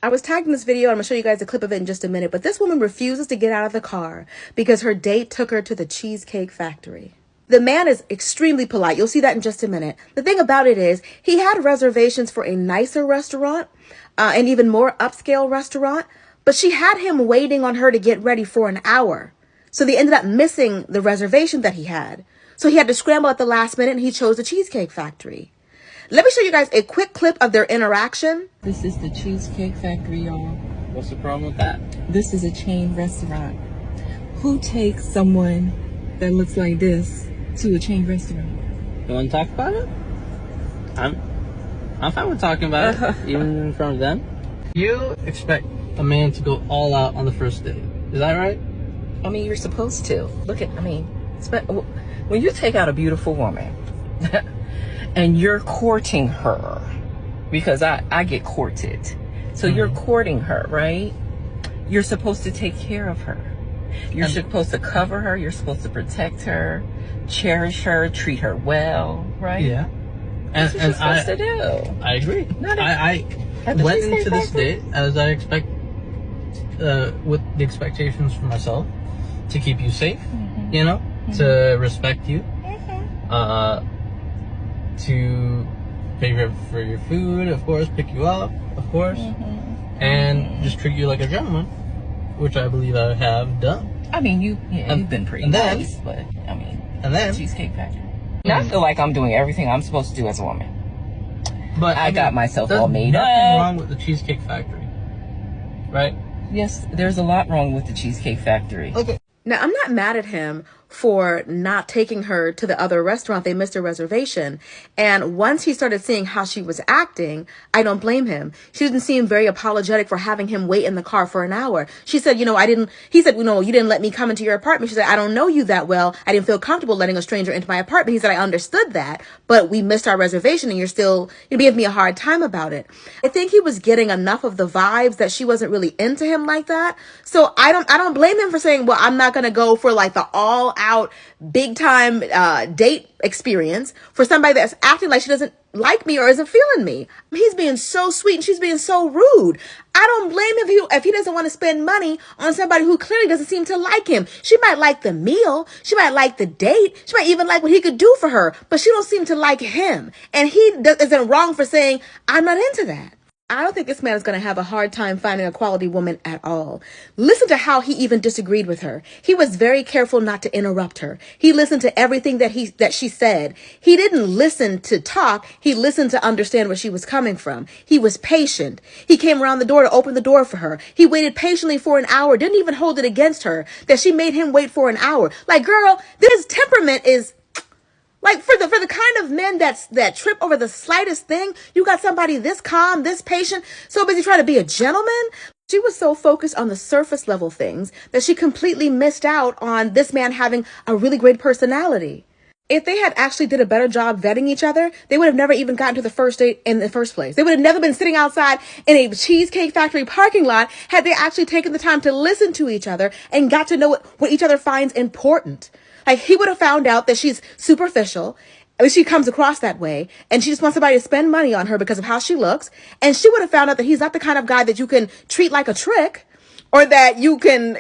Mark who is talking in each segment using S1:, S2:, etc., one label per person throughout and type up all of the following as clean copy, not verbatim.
S1: I was tagged in this video. I'm going to show you guys a clip of it in just a minute. But this woman refuses to get out of the car because her date took her to the Cheesecake Factory. The man is extremely polite. You'll see that in just a minute. The thing about it is he had reservations for a nicer restaurant, an even more upscale restaurant. But she had him waiting on her to get ready for an hour. So they ended up missing the reservation that he had. So he had to scramble at the last minute and he chose the Cheesecake Factory. Let me show you guys a quick clip of their interaction.
S2: This is the Cheesecake Factory, y'all.
S3: What's the problem with that?
S2: This is a chain restaurant. Who takes someone that looks like this to a chain restaurant?
S3: You want to talk about it? I'm fine with talking about it, even in front of them. You expect a man to go all out on the first date. Is that right?
S2: I mean, you're supposed to. When you take out a beautiful woman and you're courting her, because I get courted. So you're courting her, right? You're supposed to take care of her. You're supposed to cover her. You're supposed to protect her, cherish her, treat her well, right?
S3: Yeah.
S2: That's what you're supposed to do.
S3: I agree. I went into this date as I expect, with the expectations for myself, to keep you safe, you know, to respect you, to pay for your food, of course, pick you up, of course, and just treat you like a gentleman, which I believe I have done.
S2: I mean, you've been pretty nice, but I mean, Cheesecake Factory. I feel like I'm doing everything I'm supposed to do as a woman.
S3: But
S2: I got myself all made up.
S3: There's nothing wrong with the Cheesecake Factory, right?
S2: Yes, there's a lot wrong with the Cheesecake Factory.
S3: Okay.
S1: Now, I'm not mad at him for not taking her to the other restaurant. They missed a reservation. And once he started seeing how she was acting, I don't blame him. She didn't seem very apologetic for having him wait in the car for an hour. She said, he said, you didn't let me come into your apartment. She said, I don't know you that well. I didn't feel comfortable letting a stranger into my apartment. He said, I understood that, but we missed our reservation and you're giving me a hard time about it. I think he was getting enough of the vibes that she wasn't really into him like that. So I don't blame him for saying, well, I'm not going to go for like the all out big time date experience for somebody that's acting like she doesn't like me or isn't feeling me. He's being so sweet and she's being so rude. I don't blame him if he doesn't want to spend money on somebody who clearly doesn't seem to like him. She might like the meal. She might like the date. She might even like what he could do for her, but she don't seem to like him. And he isn't wrong for saying, I'm not into that. I don't think this man is going to have a hard time finding a quality woman at all. Listen to how he even disagreed with her. He was very careful not to interrupt her. He listened to everything that she said. He didn't listen to talk. He listened to understand where she was coming from. He was patient. He came around the door to open the door for her. He waited patiently for an hour, didn't even hold it against her that she made him wait for an hour. Like, girl, this temperament is... Like for the kind of men that trip over the slightest thing, you got somebody this calm, this patient, so busy trying to be a gentleman. She was so focused on the surface level things that she completely missed out on this man having a really great personality. If they had actually did a better job vetting each other, they would have never even gotten to the first date in the first place. They would have never been sitting outside in a Cheesecake Factory parking lot had they actually taken the time to listen to each other and got to know what each other finds important. Like, he would have found out that she's superficial. I mean, she comes across that way and she just wants somebody to spend money on her because of how she looks. And she would have found out that he's not the kind of guy that you can treat like a trick or that you can,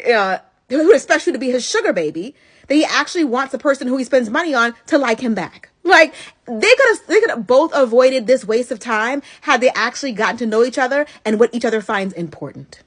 S1: who expects you to be his sugar baby, that he actually wants the person who he spends money on to like him back. Like, they could have both avoided this waste of time had they actually gotten to know each other and what each other finds important.